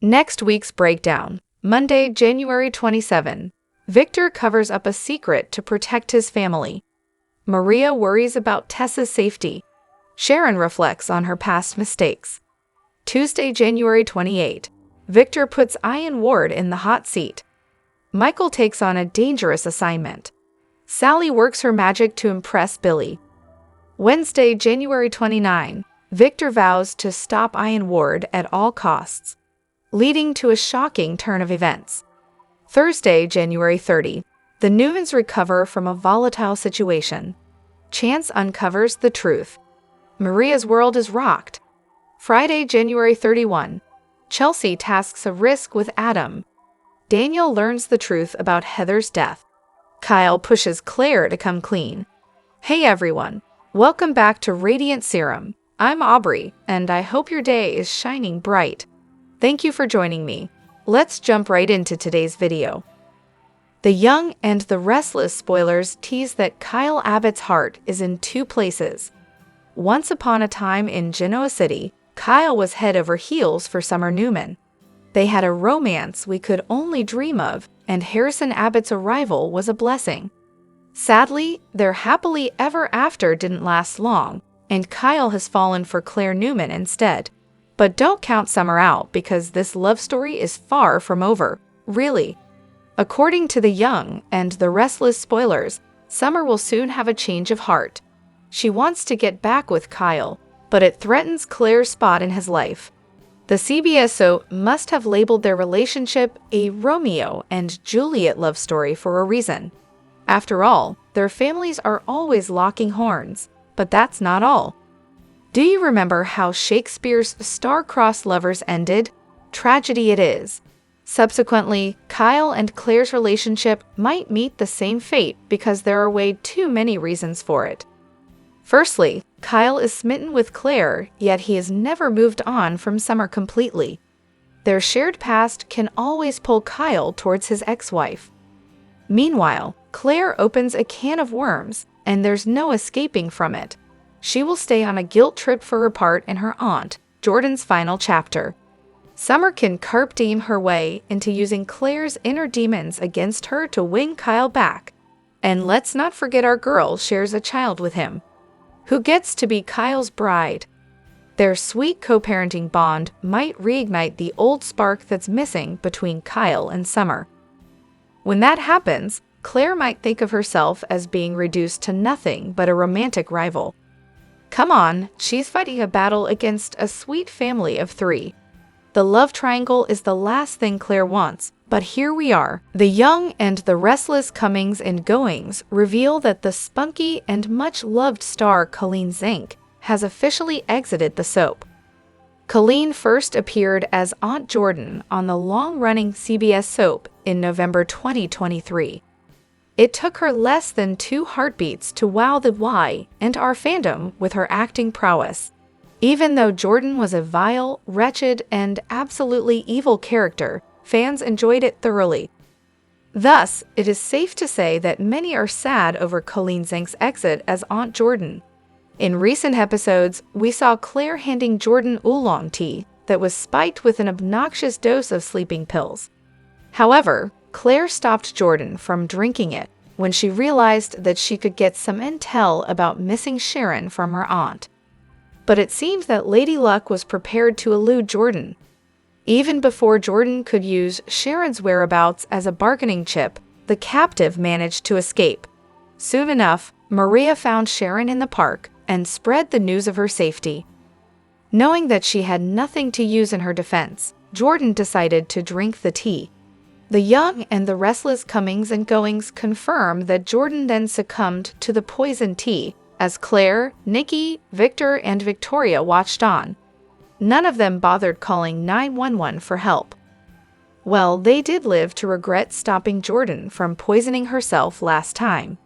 Next week's breakdown. Monday, January 27. Victor covers up a secret to protect his family. Maria worries about Tessa's safety. Sharon reflects on her past mistakes. Tuesday, January 28. Victor puts Ian Ward in the hot seat. Michael takes on a dangerous assignment. Sally works her magic to impress Billy. Wednesday, January 29. Victor vows to stop Ian Ward at all costs, leading to a shocking turn of events. Thursday, January 30. The Newmans recover from a volatile situation. Chance uncovers the truth. Maria's world is rocked. Friday, January 31. Chelsea tasks a risk with Adam. Daniel learns the truth about Heather's death. Kyle pushes Claire to come clean. Hey everyone, welcome back to Radiant Serum. I'm Aubrey, and I hope your day is shining bright. Thank you for joining me. Let's jump right into today's video. The Young and the Restless spoilers tease that Kyle Abbott's heart is in two places. Once upon a time in Genoa City, Kyle was head over heels for Summer Newman. They had a romance we could only dream of, and Harrison Abbott's arrival was a blessing. Sadly, their happily ever after didn't last long, and Kyle has fallen for Claire Newman instead. But don't count Summer out because this love story is far from over, really. According to the Young and the Restless spoilers, Summer will soon have a change of heart. She wants to get back with Kyle, but it threatens Claire's spot in his life. The CBS soap must have labeled their relationship a Romeo and Juliet love story for a reason. After all, their families are always locking horns, but that's not all. Do you remember how Shakespeare's star-crossed lovers ended? Tragedy it is. Subsequently, Kyle and Claire's relationship might meet the same fate because there are way too many reasons for it. Firstly, Kyle is smitten with Claire, yet he has never moved on from Summer completely. Their shared past can always pull Kyle towards his ex-wife. Meanwhile, Claire opens a can of worms, and there's no escaping from it. She will stay on a guilt trip for her part in her aunt, Jordan's final chapter. Summer can carpe diem her way into using Claire's inner demons against her to win Kyle back. And let's not forget our girl shares a child with him, who gets to be Kyle's bride. Their sweet co-parenting bond might reignite the old spark that's missing between Kyle and Summer. When that happens, Claire might think of herself as being reduced to nothing but a romantic rival. Come on, she's fighting a battle against a sweet family of three. The love triangle is the last thing Claire wants, but here we are. The Young and the Restless comings and goings reveal that the spunky and much-loved star Colleen Zink has officially exited the soap. Colleen first appeared as Aunt Jordan on the long-running CBS soap in November 2023. It took her less than 2 heartbeats to wow the Y and our fandom with her acting prowess. Even though Jordan was a vile, wretched, and absolutely evil character, fans enjoyed it thoroughly. Thus, it is safe to say that many are sad over Colleen Zink's exit as Aunt Jordan. In recent episodes, we saw Claire handing Jordan oolong tea that was spiked with an obnoxious dose of sleeping pills. However, Claire stopped Jordan from drinking it when she realized that she could get some intel about missing Sharon from her aunt. But it seemed that Lady Luck was prepared to elude Jordan. Even before Jordan could use Sharon's whereabouts as a bargaining chip, the captive managed to escape. Soon enough, Maria found Sharon in the park and spread the news of her safety. Knowing that she had nothing to use in her defense, Jordan decided to drink the tea. The Young and the Restless comings and goings confirm that Jordan then succumbed to the poison tea as Claire, Nikki, Victor, and Victoria watched on. None of them bothered calling 911 for help. Well, they did live to regret stopping Jordan from poisoning herself last time.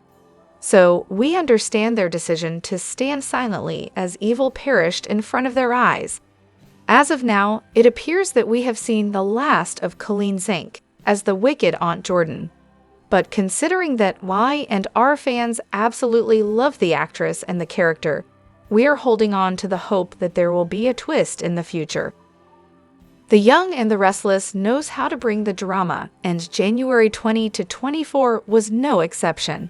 So we understand their decision to stand silently as evil perished in front of their eyes. As of now, it appears that we have seen the last of Colleen Zink as the wicked Aunt Jordan. But considering that Y and R fans absolutely love the actress and the character, we are holding on to the hope that there will be a twist in the future. The Young and the Restless knows how to bring the drama, and January 20 to 24 was no exception.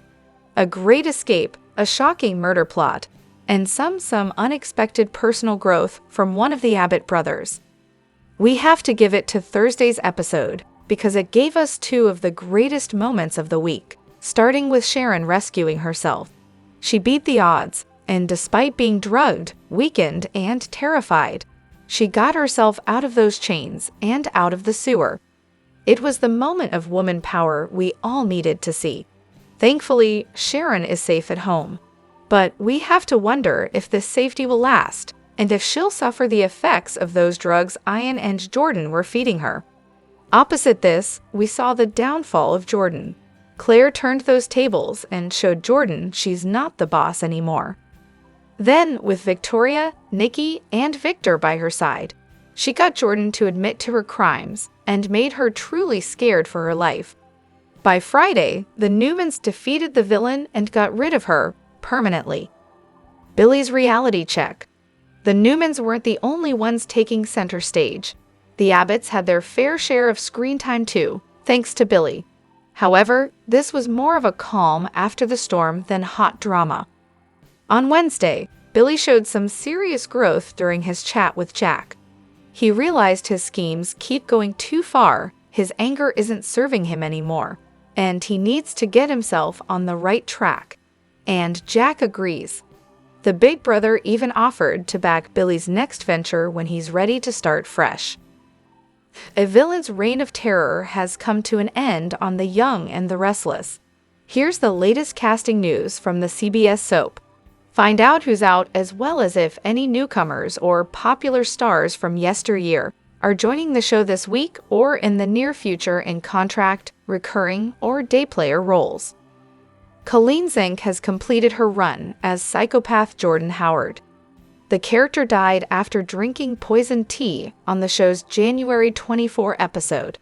A great escape, a shocking murder plot, and some unexpected personal growth from one of the Abbott brothers. We have to give it to Thursday's episode, because it gave us two of the greatest moments of the week, starting with Sharon rescuing herself. She beat the odds, and despite being drugged, weakened, and terrified, she got herself out of those chains and out of the sewer. It was the moment of woman power we all needed to see. Thankfully, Sharon is safe at home. But we have to wonder if this safety will last, and if she'll suffer the effects of those drugs Ian and Jordan were feeding her. Opposite this, we saw the downfall of Jordan. Claire turned those tables and showed Jordan she's not the boss anymore. Then, with Victoria, Nikki, and Victor by her side, she got Jordan to admit to her crimes and made her truly scared for her life. By Friday, the Newmans defeated the villain and got rid of her permanently. Billy's reality check. The Newmans weren't the only ones taking center stage. The Abbotts had their fair share of screen time too, thanks to Billy. However, this was more of a calm after the storm than hot drama. On Wednesday, Billy showed some serious growth during his chat with Jack. He realized his schemes keep going too far, his anger isn't serving him anymore, and he needs to get himself on the right track. And Jack agrees. The big brother even offered to back Billy's next venture when he's ready to start fresh. A villain's reign of terror has come to an end on The Young and the Restless. Here's the latest casting news from the CBS soap. Find out who's out, as well as if any newcomers or popular stars from yesteryear are joining the show this week or in the near future in contract, recurring, or day player roles. Colleen Zink has completed her run as Psychopath Jordan Howard. The character died after drinking poisoned tea on the show's January 24 episode.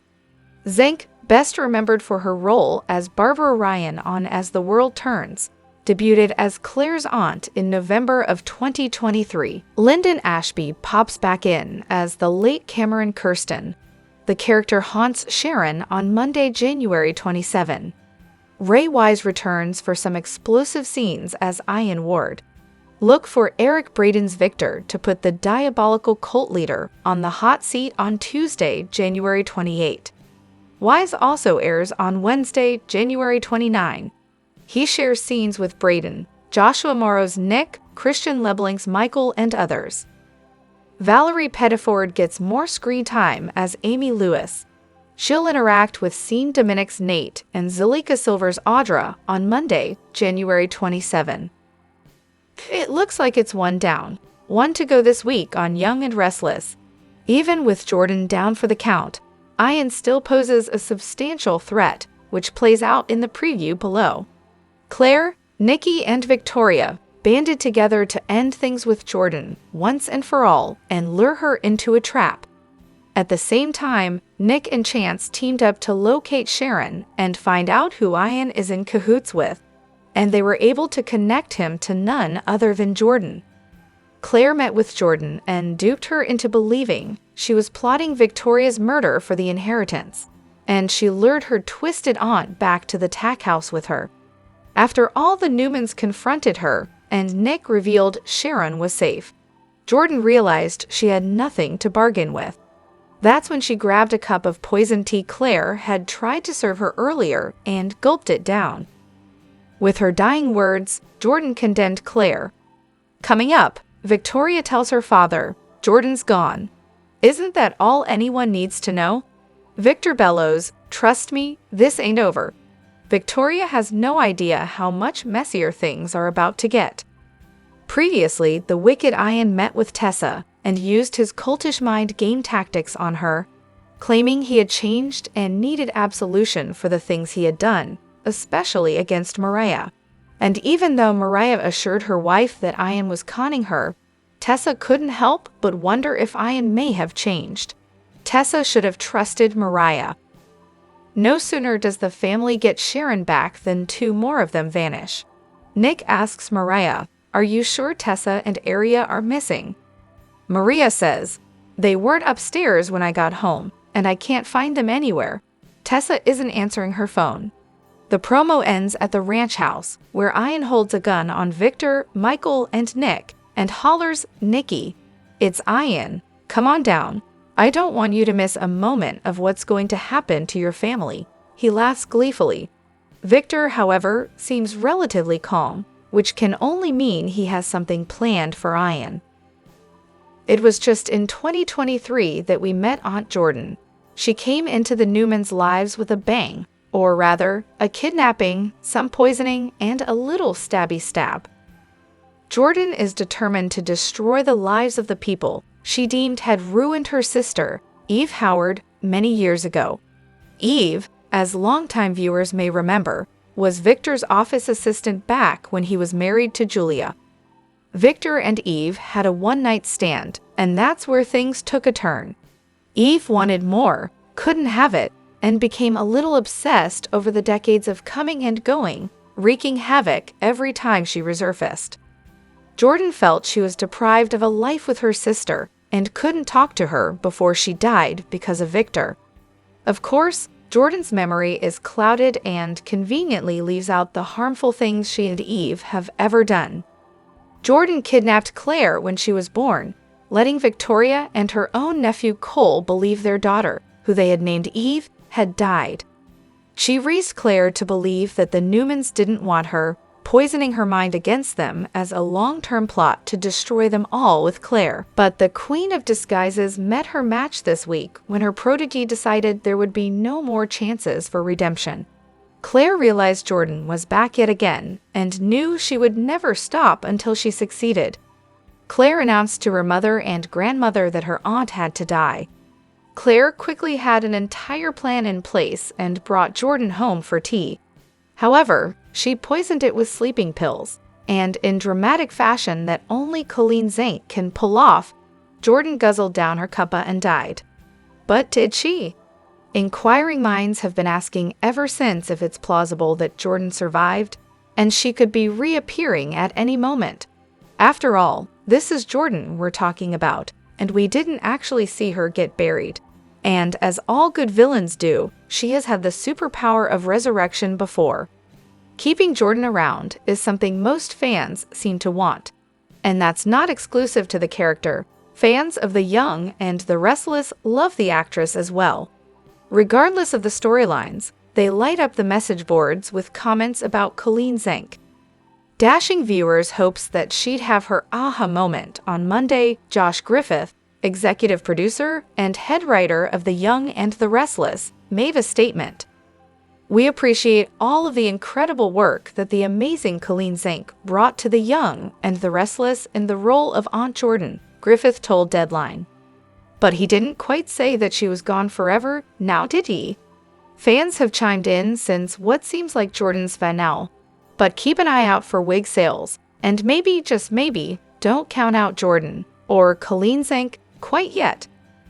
Zink, best remembered for her role as Barbara Ryan on As the World Turns, debuted as Claire's aunt in November of 2023. Lyndon Ashby pops back in as the late Cameron Kirsten. The character haunts Sharon on Monday, January 27. Ray Wise returns for some explosive scenes as Ian Ward. Look for Eric Braden's Victor to put the diabolical cult leader on the hot seat on Tuesday, January 28. Wise also airs on Wednesday, January 29. He shares scenes with Braden, Joshua Morrow's Nick, Christian Lebling's Michael, and others. Valerie Pettiford gets more screen time as Amy Lewis. She'll interact with Sean Dominic's Nate and Zalika Silver's Audra on Monday, January 27. It looks like it's one down, one to go this week on Young and Restless. Even with Jordan down for the count, Ian still poses a substantial threat, which plays out in the preview below. Claire, Nikki, and Victoria banded together to end things with Jordan once and for all and lure her into a trap. At the same time, Nick and Chance teamed up to locate Sharon and find out who Ian is in cahoots with, and they were able to connect him to none other than Jordan. Claire met with Jordan and duped her into believing she was plotting Victoria's murder for the inheritance, and she lured her twisted aunt back to the tack house with her. After all the Newmans confronted her, and Nick revealed Sharon was safe, Jordan realized she had nothing to bargain with. That's when she grabbed a cup of poisoned tea Claire had tried to serve her earlier and gulped it down. With her dying words, Jordan condemned Claire. Coming up, Victoria tells her father, Jordan's gone. Isn't that all anyone needs to know? Victor bellows, trust me, this ain't over. Victoria has no idea how much messier things are about to get. Previously, the wicked Ian met with Tessa and used his cultish mind game tactics on her, claiming he had changed and needed absolution for the things he had done, especially against Mariah. And even though Mariah assured her wife that Ian was conning her, Tessa couldn't help but wonder if Ian may have changed. Tessa should have trusted Mariah. No sooner does the family get Sharon back than two more of them vanish. Nick asks Mariah, "Are you sure Tessa and Aria are missing?" Maria says, They weren't upstairs when I got home, and I can't find them anywhere. Tessa isn't answering her phone. The promo ends at the ranch house, where Ian holds a gun on Victor, Michael, and Nick, and hollers, "Nikki, it's Ian. Come on down. I don't want you to miss a moment of what's going to happen to your family." He laughs gleefully. Victor, however, seems relatively calm, which can only mean he has something planned for Ian. It was just in 2023 that we met Aunt Jordan. She came into the Newmans' lives with a bang, or rather, a kidnapping, some poisoning, and a little stabby stab. Jordan is determined to destroy the lives of the people she deemed had ruined her sister, Eve Howard, many years ago. Eve, as longtime viewers may remember, was Victor's office assistant back when he was married to Julia. Victor and Eve had a one-night stand, and that's where things took a turn. Eve wanted more, couldn't have it, and became a little obsessed over the decades of coming and going, wreaking havoc every time she resurfaced. Jordan felt she was deprived of a life with her sister and couldn't talk to her before she died because of Victor. Of course, Jordan's memory is clouded and conveniently leaves out the harmful things she and Eve have ever done. Jordan kidnapped Claire when she was born, letting Victoria and her own nephew Cole believe their daughter, who they had named Eve, had died. She raised Claire to believe that the Newmans didn't want her, poisoning her mind against them as a long-term plot to destroy them all with Claire. But the Queen of Disguises met her match this week when her protege decided there would be no more chances for redemption. Claire realized Jordan was back yet again and knew she would never stop until she succeeded. Claire announced to her mother and grandmother that her aunt had to die. Claire quickly had an entire plan in place and brought Jordan home for tea. However, she poisoned it with sleeping pills, and in dramatic fashion that only Colleen Zank can pull off, Jordan guzzled down her cuppa and died. But did she? Inquiring minds have been asking ever since if it's plausible that Jordan survived, and she could be reappearing at any moment. After all, this is Jordan we're talking about, and we didn't actually see her get buried. And as all good villains do, she has had the superpower of resurrection before. Keeping Jordan around is something most fans seem to want. And that's not exclusive to the character. Fans of The Young and The Restless love the actress as well. Regardless of the storylines, they light up the message boards with comments about Colleen Zank. Dashing viewers hopes that she'd have her aha moment on Monday. Josh Griffith, executive producer and head writer of The Young and The Restless, made a statement. "We appreciate all of the incredible work that the amazing Colleen Zank brought to The Young and The Restless in the role of Aunt Jordan," Griffith told Deadline. But he didn't quite say that she was gone forever, now did he? Fans have chimed in since what seems like Jordan's finale. But keep an eye out for wig sales, and maybe, just maybe, don't count out Jordan or Colleen Zank quite yet.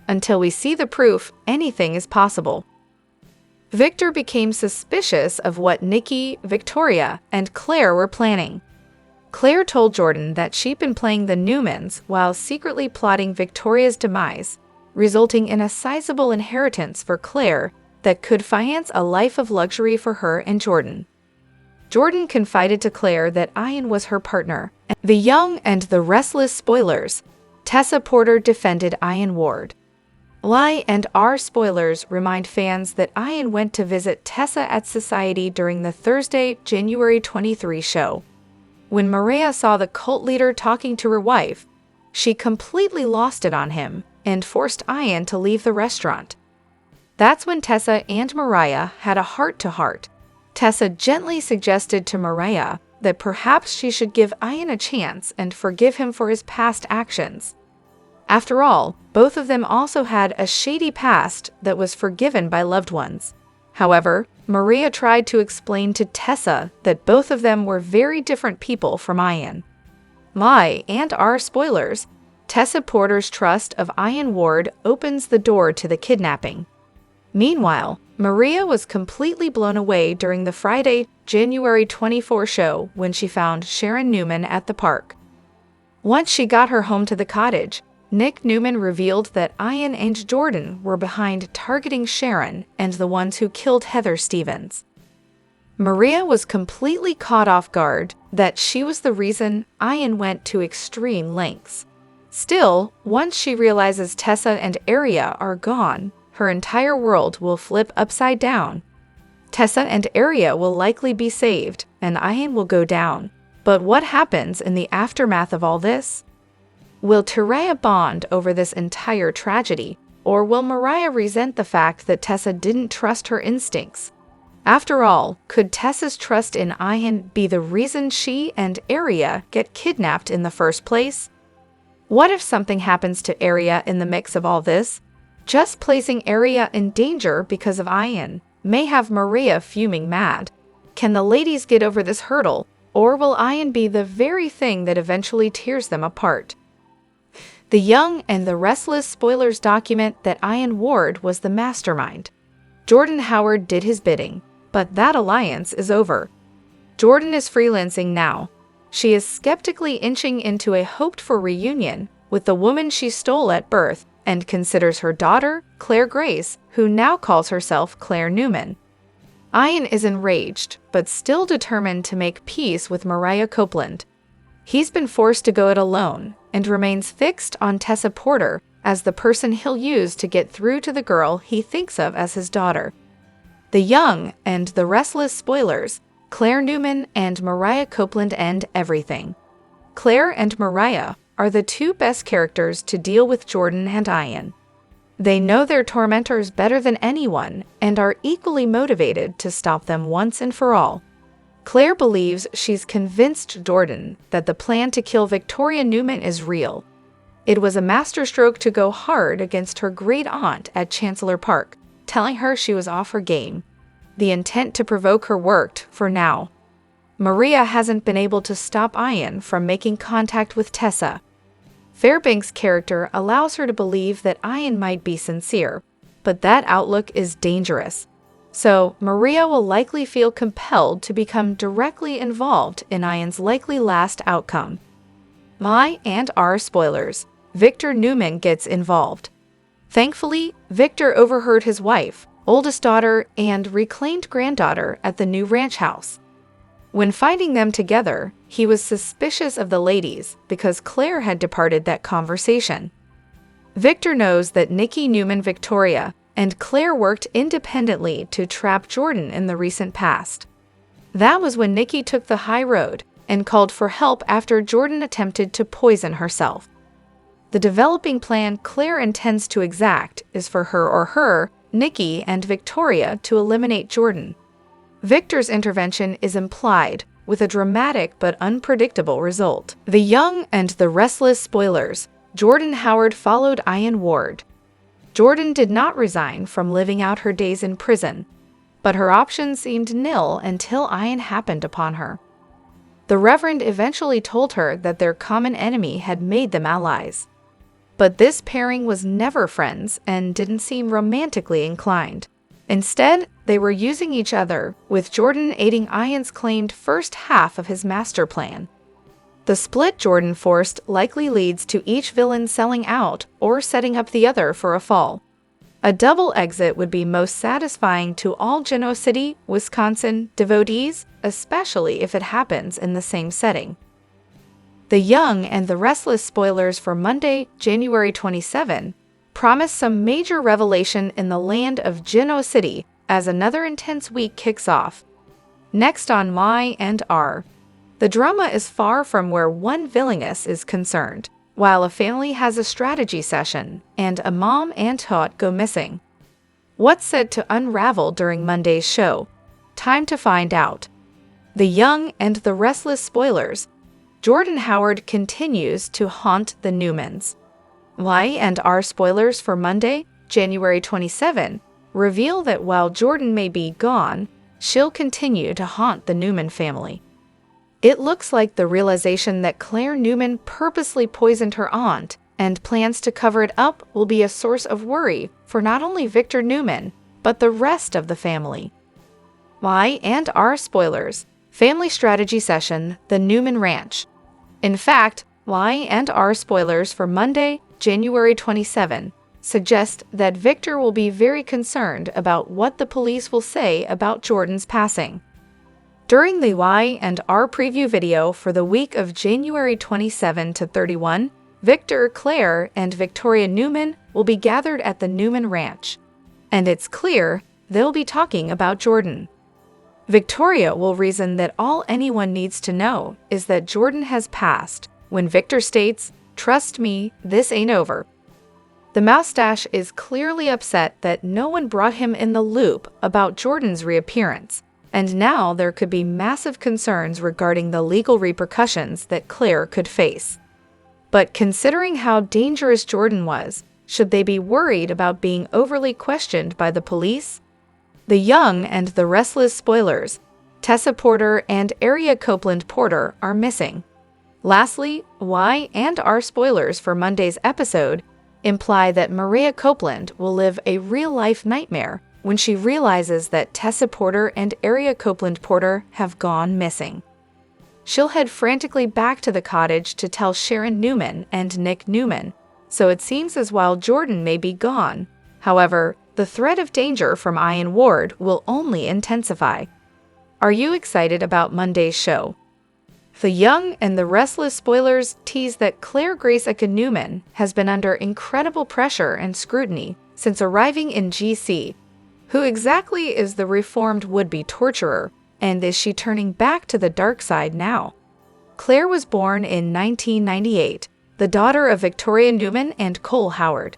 Until we see the proof, anything is possible. Victor became suspicious of what Nikki, Victoria, and Claire were planning. Claire told Jordan that she'd been playing the Newmans while secretly plotting Victoria's demise, resulting in a sizable inheritance for Claire that could finance a life of luxury for her and Jordan. Jordan confided to Claire that Ian was her partner. The Young and The Restless spoilers. Tessa Porter defended Ian Ward. Lie and R spoilers remind fans that Ian went to visit Tessa at Society during the Thursday, January 23 show. When Maria saw the cult leader talking to her wife, she completely lost it on him and forced Ian to leave the restaurant. That's when Tessa and Mariah had a heart-to-heart. Tessa gently suggested to Mariah that perhaps she should give Ian a chance and forgive him for his past actions. After all, both of them also had a shady past that was forgiven by loved ones. However, Maria tried to explain to Tessa that both of them were very different people from Ian. Lie and R spoilers. Tessa Porter's trust of Ian Ward opens the door to the kidnapping. Meanwhile, Maria was completely blown away during the Friday, January 24 show when she found Sharon Newman at the park. Once she got her home to the cottage, Nick Newman revealed that Ian and Jordan were behind targeting Sharon and the ones who killed Heather Stevens. Maria was completely caught off guard that she was the reason Ian went to extreme lengths. Still, once she realizes Tessa and Aria are gone, her entire world will flip upside down. Tessa and Aria will likely be saved, and Ian will go down. But what happens in the aftermath of all this? Will Teraya bond over this entire tragedy, or will Mariah resent the fact that Tessa didn't trust her instincts? After all, could Tessa's trust in Ian be the reason she and Aria get kidnapped in the first place? What if something happens to Aria in the mix of all this? Just placing Aria in danger because of Ian may have Maria fuming mad. Can the ladies get over this hurdle, or will Ian be the very thing that eventually tears them apart? The Young and the Restless spoilers document that Ian Ward was the mastermind. Jordan Howard did his bidding, but that alliance is over. Jordan is freelancing now. She is skeptically inching into a hoped-for reunion with the woman she stole at birth and considers her daughter, Claire Grace, who now calls herself Claire Newman. Ian is enraged, but still determined to make peace with Mariah Copeland. He's been forced to go it alone and remains fixed on Tessa Porter as the person he'll use to get through to the girl he thinks of as his daughter. The Young and the Restless spoilers, Claire Newman and Mariah Copeland end everything. Claire and Mariah are the two best characters to deal with Jordan and Ian. They know their tormentors better than anyone and are equally motivated to stop them once and for all. Claire believes she's convinced Jordan that the plan to kill Victoria Newman is real. It was a masterstroke to go hard against her great aunt at Chancellor Park, telling her she was off her game. The intent to provoke her worked for now. Maria hasn't been able to stop Ian from making contact with Tessa. Fairbanks' character allows her to believe that Ian might be sincere, but that outlook is dangerous. So, Maria will likely feel compelled to become directly involved in Ian's likely last outcome. My and our spoilers. Victor Newman gets involved. Thankfully, Victor overheard his wife, oldest daughter, and reclaimed granddaughter at the new ranch house. When finding them together, he was suspicious of the ladies because Claire had departed that conversation. Victor knows that Nikki Newman Victoria and Claire worked independently to trap Jordan in the recent past. That was when Nikki took the high road and called for help after Jordan attempted to poison herself. The developing plan Claire intends to exact is for her, Nikki, and Victoria to eliminate Jordan. Victor's intervention is implied, with a dramatic but unpredictable result. The Young and the Restless spoilers. Jordan Howard followed Ian Ward. Jordan did not resign from living out her days in prison, but her options seemed nil until Ian happened upon her. The Reverend eventually told her that their common enemy had made them allies. But this pairing was never friends and didn't seem romantically inclined. Instead, they were using each other, with Jordan aiding Ian's claimed first half of his master plan. The split Jordan forced likely leads to each villain selling out or setting up the other for a fall. A double exit would be most satisfying to all Genoa City, Wisconsin devotees, especially if it happens in the same setting. The Young and the Restless spoilers for Monday, January 27, promise some major revelation in the land of Genoa City as another intense week kicks off. Next on My and Our. The drama is far from where one villainess is concerned, while a family has a strategy session and a mom and tot go missing. What's said to unravel during Monday's show? Time to find out. The Young and the Restless spoilers. Jordan Howard continues to haunt the Newmans. Why and Our spoilers for Monday, January 27, reveal that while Jordan may be gone, she'll continue to haunt the Newman family. It looks like the realization that Claire Newman purposely poisoned her aunt and plans to cover it up will be a source of worry for not only Victor Newman, but the rest of the family. Why and Our spoilers. Family strategy session, the Newman Ranch. In fact, Why and Our spoilers for Monday, January 27, suggest that Victor will be very concerned about what the police will say about Jordan's passing. During the Y&R preview video for the week of January 27 to 31, Victor, Claire, and Victoria Newman will be gathered at the Newman Ranch. And it's clear they'll be talking about Jordan. Victoria will reason that all anyone needs to know is that Jordan has passed, when Victor states, "Trust me, this ain't over." The mustache is clearly upset that no one brought him in the loop about Jordan's reappearance, and now there could be massive concerns regarding the legal repercussions that Claire could face. But considering how dangerous Jordan was, should they be worried about being overly questioned by the police? The Young and the Restless spoilers, Tessa Porter and Area Copeland Porter, are missing. Lastly, Y&R spoilers for Monday's episode imply that Maria Copeland will live a real-life nightmare when she realizes that Tessa Porter and Area Copeland Porter have gone missing. She'll head frantically back to the cottage to tell Sharon Newman and Nick Newman, so it seems as while Jordan may be gone. However, the threat of danger from Ian Ward will only intensify. Are you excited about Monday's show? The Young and the Restless spoilers tease that Claire Grace Newman has been under incredible pressure and scrutiny since arriving in GC. Who exactly is the reformed would-be torturer, and is she turning back to the dark side now? Claire was born in 1998, the daughter of Victoria Newman and Cole Howard.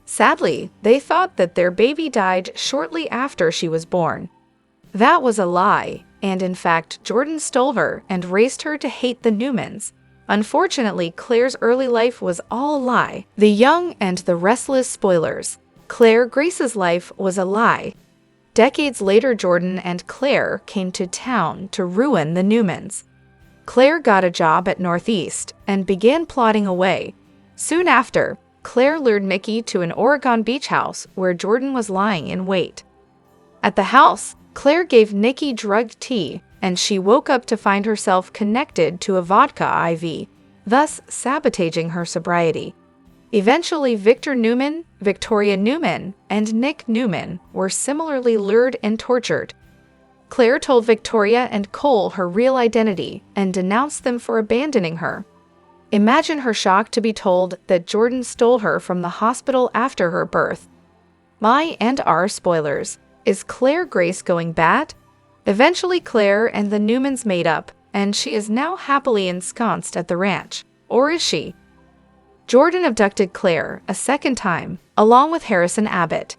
Sadly, they thought that their baby died shortly after she was born. That was a lie, and in fact, Jordan stole her and raised her to hate the Newmans. Unfortunately, Claire's early life was all a lie. The Young and the Restless spoilers. Claire Grace's life was a lie. Decades later, Jordan and Claire came to town to ruin the Newmans. Claire got a job at Northeast and began plotting away. Soon after, Claire lured Mickey to an Oregon beach house where Jordan was lying in wait. At the house, Claire gave Nikki drugged tea, and she woke up to find herself connected to a vodka IV, thus sabotaging her sobriety. Eventually, Victor Newman, Victoria Newman, and Nick Newman were similarly lured and tortured. Claire told Victoria and Cole her real identity and denounced them for abandoning her. Imagine her shock to be told that Jordan stole her from the hospital after her birth. Y&R spoilers. Is Claire Grace going bad? Eventually, Claire and the Newmans made up, and she is now happily ensconced at the ranch. Or is she? Jordan abducted Claire a second time, along with Harrison Abbott.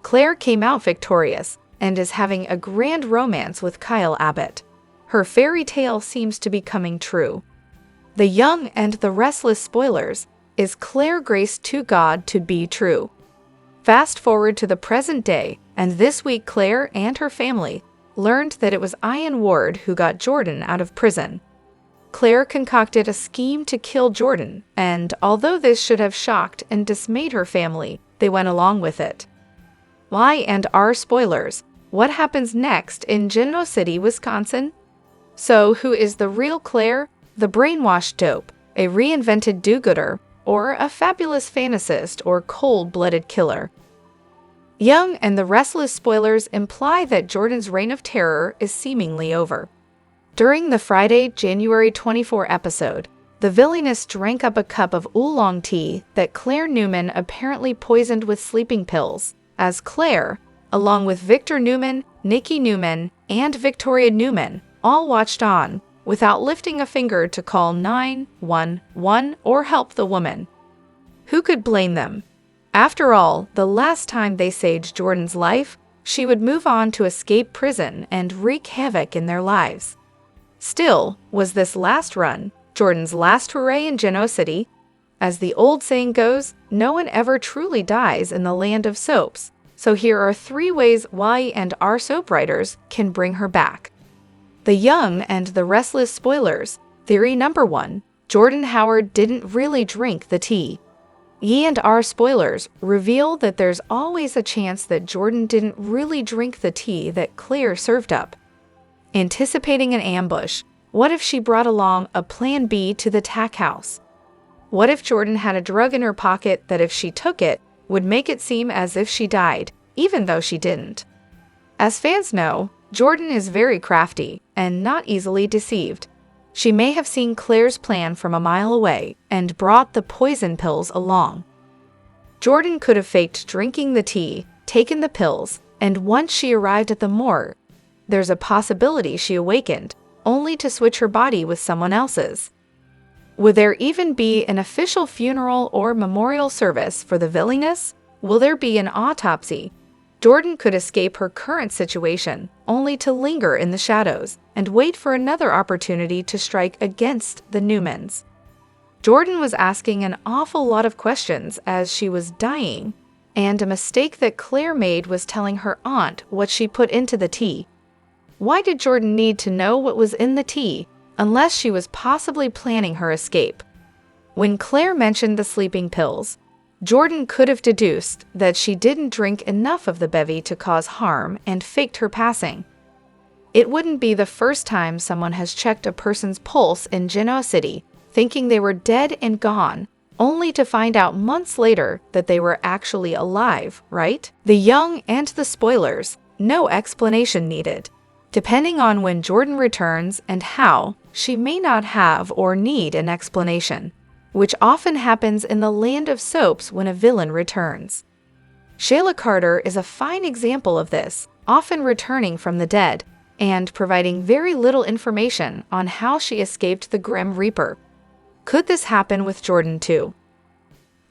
Claire came out victorious and is having a grand romance with Kyle Abbott. Her fairy tale seems to be coming true. The Young and the Restless spoilers. Is Claire Grace too good to be true? Fast forward to the present day, and this week Claire and her family learned that it was Ian Ward who got Jordan out of prison. Claire concocted a scheme to kill Jordan, and although this should have shocked and dismayed her family, they went along with it. Y&R spoilers. What happens next in Genoa City, Wisconsin? So who is the real Claire? The brainwashed dope, a reinvented do-gooder, or a fabulous fantasist or cold-blooded killer? Young and the Restless spoilers imply that Jordan's reign of terror is seemingly over. During the Friday, January 24 episode, the villainess drank up a cup of oolong tea that Claire Newman apparently poisoned with sleeping pills, as Claire, along with Victor Newman, Nikki Newman, and Victoria Newman, all watched on, without lifting a finger to call 911 or help the woman. Who could blame them? After all, the last time they saved Jordan's life, she would move on to escape prison and wreak havoc in their lives. Still, was this last run Jordan's last hooray in Genoa City? As the old saying goes, no one ever truly dies in the land of soaps, so here are 3 ways Y&R soap writers can bring her back. The Young and the Restless spoilers. Theory number 1. Jordan Howard didn't really drink the tea. Y&R spoilers reveal that there's always a chance that Jordan didn't really drink the tea that Claire served up. Anticipating an ambush, what if she brought along a plan B to the tack house? What if Jordan had a drug in her pocket that, if she took it, would make it seem as if she died, even though she didn't? As fans know, Jordan is very crafty and not easily deceived. She may have seen Claire's plan from a mile away and brought the poison pills along. Jordan could have faked drinking the tea, taken the pills, and once she arrived at the morgue, there's a possibility she awakened, only to switch her body with someone else's. Would there even be an official funeral or memorial service for the villainess? Will there be an autopsy? Jordan could escape her current situation, only to linger in the shadows and wait for another opportunity to strike against the Newmans. Jordan was asking an awful lot of questions as she was dying, and a mistake that Claire made was telling her aunt what she put into the tea. Why did Jordan need to know what was in the tea, unless she was possibly planning her escape? When Claire mentioned the sleeping pills, Jordan could have deduced that she didn't drink enough of the bevy to cause harm and faked her passing. It wouldn't be the first time someone has checked a person's pulse in Genoa City, thinking they were dead and gone, only to find out months later that they were actually alive, right? The young and the spoilers, no explanation needed. Depending on when Jordan returns and how, she may not have or need an explanation, which often happens in the land of soaps when a villain returns. Shayla Carter is a fine example of this, often returning from the dead and providing very little information on how she escaped the Grim Reaper. Could this happen with Jordan too?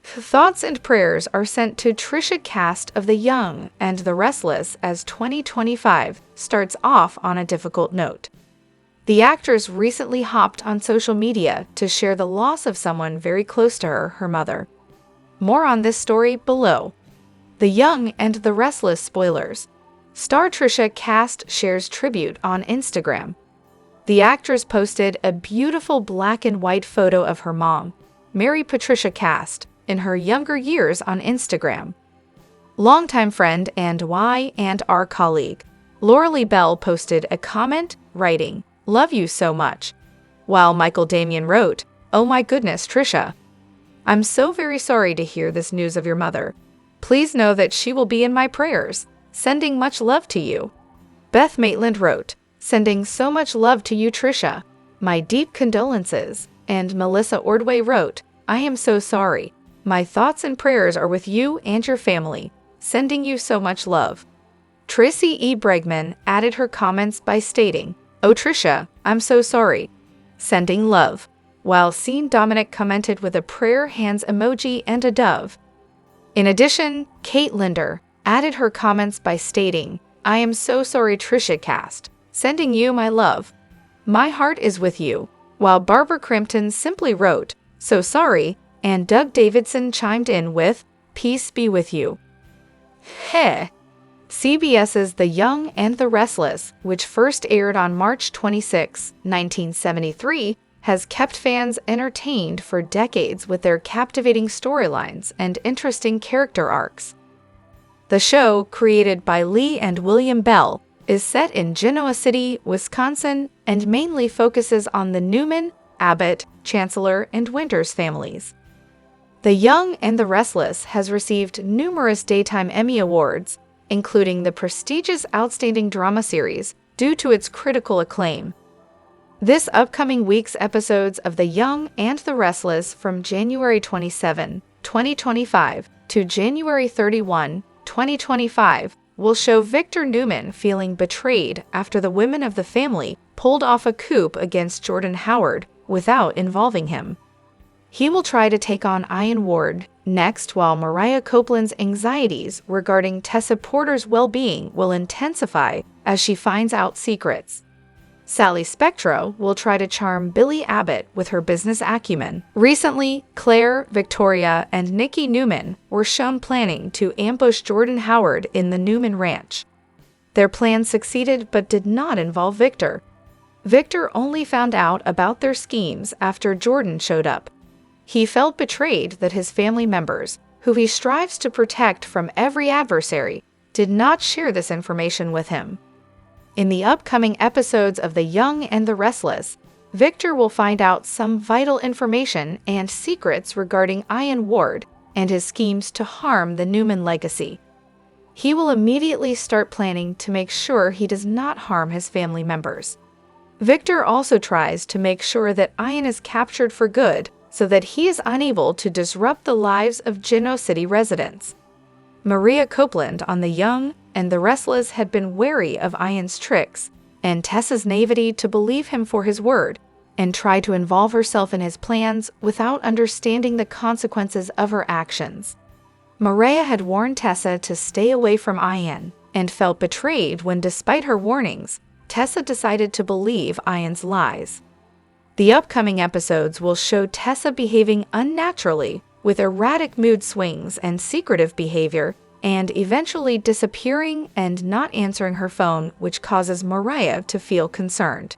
Thoughts and prayers are sent to Trisha cast of The Young and the Restless as 2025 starts off on a difficult note. The actress recently hopped on social media to share the loss of someone very close to her mother. More on this story below. The Young and the Restless spoilers. Star Trisha cast shares tribute on Instagram. The actress posted a beautiful black and white photo of her mom, Mary Patricia Cast, in her younger years on Instagram. Longtime friend and Y&R colleague, Laura Lee Bell posted a comment, writing, "Love you so much," while Michael Damian wrote, "Oh my goodness, Trisha. I'm so very sorry to hear this news of your mother. Please know that she will be in my prayers. Sending much love to you." Beth Maitland wrote, "Sending so much love to you, Trisha. My deep condolences." And Melissa Ordway wrote, "I am so sorry. My thoughts and prayers are with you and your family. Sending you so much love." Tracy E. Bregman added her comments by stating, "Oh Trisha, I'm so sorry. Sending love," while Scene Dominic commented with a prayer hands emoji and a dove. In addition, Kate Linder added her comments by stating, "I am so sorry Trisha cast. Sending you my love. My heart is with you," while Barbara Crimpton simply wrote, "So sorry," and Doug Davidson chimed in with, "Peace be with you." Heh. CBS's The Young and the Restless, which first aired on March 26, 1973, has kept fans entertained for decades with their captivating storylines and interesting character arcs. The show, created by Lee and William Bell, is set in Genoa City, Wisconsin, and mainly focuses on the Newman, Abbott, Chancellor, and Winters families. The Young and the Restless has received numerous Daytime Emmy Awards, including the prestigious Outstanding Drama Series, due to its critical acclaim. This upcoming week's episodes of The Young and the Restless from January 27, 2025 to January 31, 2025 will show Victor Newman feeling betrayed after the women of the family pulled off a coup against Jordan Howard without involving him. He will try to take on Ian Ward next, while Mariah Copeland's anxieties regarding Tessa Porter's well-being will intensify as she finds out secrets. Sally Spectra will try to charm Billy Abbott with her business acumen. Recently, Claire, Victoria, and Nikki Newman were shown planning to ambush Jordan Howard in the Newman Ranch. Their plan succeeded but did not involve Victor. Victor only found out about their schemes after Jordan showed up. He felt betrayed that his family members, who he strives to protect from every adversary, did not share this information with him. In the upcoming episodes of The Young and the Restless, Victor will find out some vital information and secrets regarding Ian Ward and his schemes to harm the Newman legacy. He will immediately start planning to make sure he does not harm his family members. Victor also tries to make sure that Ian is captured for good so that he is unable to disrupt the lives of Genoa City residents. Maria Copeland on The Young and the Restless had been wary of Ian's tricks and Tessa's naivety to believe him for his word and try to involve herself in his plans without understanding the consequences of her actions. Maria had warned Tessa to stay away from Ian and felt betrayed when, despite her warnings, Tessa decided to believe Ian's lies. The upcoming episodes will show Tessa behaving unnaturally with erratic mood swings and secretive behavior, and eventually disappearing and not answering her phone, which causes Maria to feel concerned.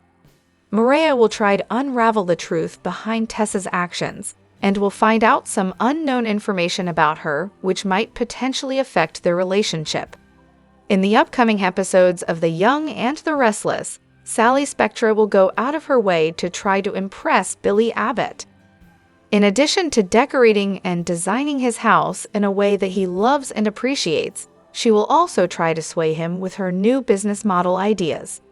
Maria will try to unravel the truth behind Tessa's actions and will find out some unknown information about her which might potentially affect their relationship. In the upcoming episodes of The Young and the Restless, Sally Spectra will go out of her way to try to impress Billy Abbott. In addition to decorating and designing his house in a way that he loves and appreciates, she will also try to sway him with her new business model ideas.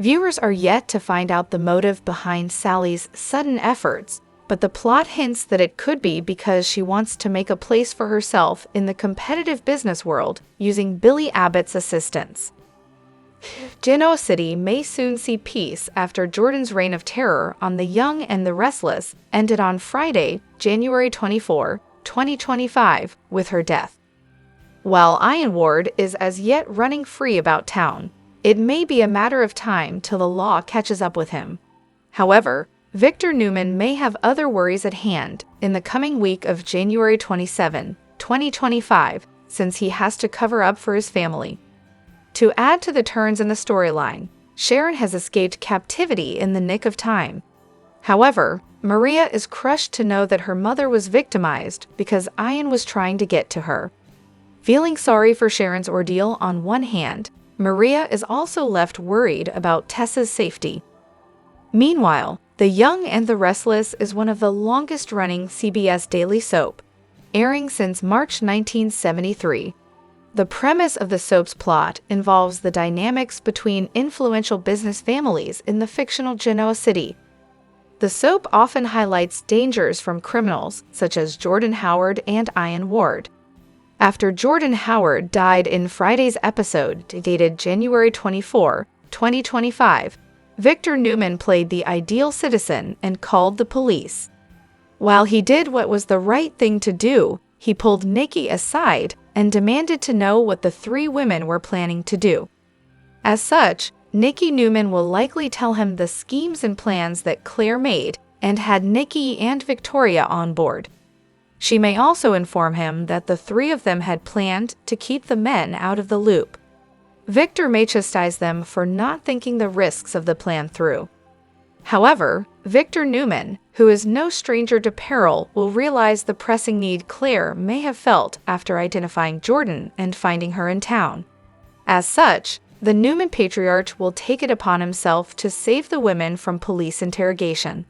Viewers are yet to find out the motive behind Sally's sudden efforts, but the plot hints that it could be because she wants to make a place for herself in the competitive business world using Billy Abbott's assistance. Genoa City may soon see peace after Jordan's reign of terror on The Young and the Restless ended on Friday, January 24, 2025, with her death. While Ian Ward is as yet running free about town, it may be a matter of time till the law catches up with him. However, Victor Newman may have other worries at hand in the coming week of January 27, 2025, since he has to cover up for his family. To add to the turns in the storyline, Sharon has escaped captivity in the nick of time. However, Maria is crushed to know that her mother was victimized because Ian was trying to get to her. Feeling sorry for Sharon's ordeal on one hand, Maria is also left worried about Tessa's safety. Meanwhile, The Young and the Restless is one of the longest-running CBS daily soap, airing since March 1973. The premise of the soap's plot involves the dynamics between influential business families in the fictional Genoa City. The soap often highlights dangers from criminals such as Jordan Howard and Ian Ward. After Jordan Howard died in Friday's episode dated January 24, 2025, Victor Newman played the ideal citizen and called the police. While he did what was the right thing to do, he pulled Nikki aside and demanded to know what the three women were planning to do. As such, Nikki Newman will likely tell him the schemes and plans that Claire made and had Nikki and Victoria on board. She may also inform him that the three of them had planned to keep the men out of the loop. Victor may chastise them for not thinking the risks of the plan through. However, Victor Newman, who is no stranger to peril, will realize the pressing need Claire may have felt after identifying Jordan and finding her in town. As such, the Newman patriarch will take it upon himself to save the women from police interrogation.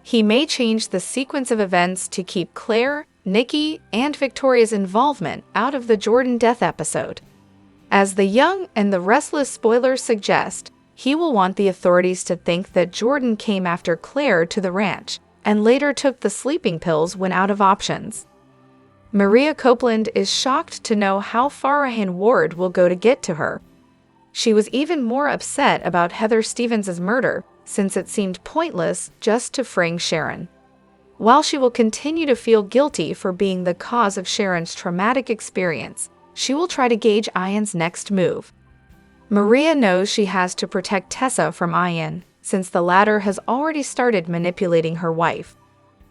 He may change the sequence of events to keep Claire, Nikki, and Victoria's involvement out of the Jordan death episode. As The Young and the Restless spoilers suggest, he will want the authorities to think that Jordan came after Claire to the ranch and later took the sleeping pills when out of options. Maria Copeland is shocked to know how far Ian Ward will go to get to her. She was even more upset about Heather Stevens' murder, since it seemed pointless just to frame Sharon. While she will continue to feel guilty for being the cause of Sharon's traumatic experience, she will try to gauge Ian's next move. Maria knows she has to protect Tessa from Ian, since the latter has already started manipulating her wife.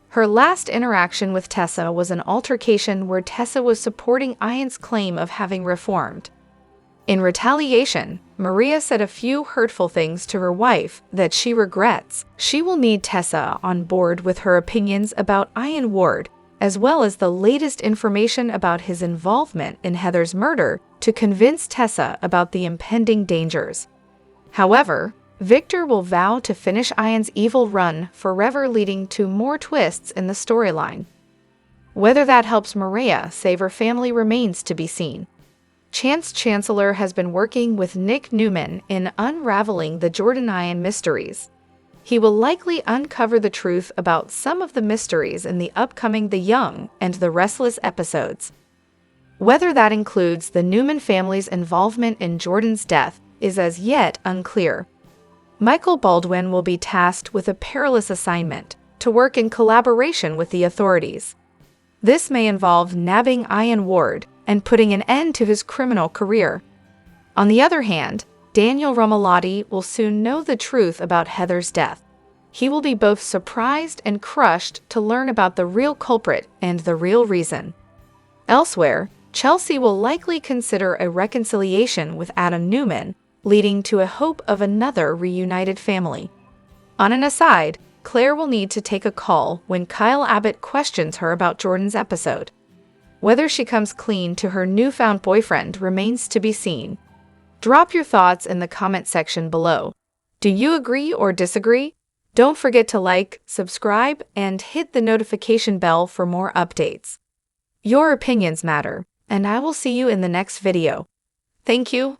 Her last interaction with Tessa was an altercation where Tessa was supporting Ian's claim of having reformed. In retaliation, Maria said a few hurtful things to her wife that she regrets. She will need Tessa on board with her opinions about Ian Ward, as well as the latest information about his involvement in Heather's murder, to convince Tessa about the impending dangers. However, Victor will vow to finish Ian's evil run forever, leading to more twists in the storyline. Whether that helps Maria save her family remains to be seen. Chance Chancellor has been working with Nick Newman in unraveling the Jordan-Ian mysteries. He will likely uncover the truth about some of the mysteries in the upcoming The Young and the Restless episodes. Whether that includes the Newman family's involvement in Jordan's death is as yet unclear. Michael Baldwin will be tasked with a perilous assignment to work in collaboration with the authorities. This may involve nabbing Ian Ward and putting an end to his criminal career. On the other hand, Daniel Romalotti will soon know the truth about Heather's death. He will be both surprised and crushed to learn about the real culprit and the real reason. Elsewhere, Chelsea will likely consider a reconciliation with Adam Newman, leading to a hope of another reunited family. On an aside, Claire will need to take a call when Kyle Abbott questions her about Jordan's episode. Whether she comes clean to her newfound boyfriend remains to be seen. Drop your thoughts in the comment section below. Do you agree or disagree? Don't forget to like, subscribe, and hit the notification bell for more updates. Your opinions matter, and I will see you in the next video. Thank you.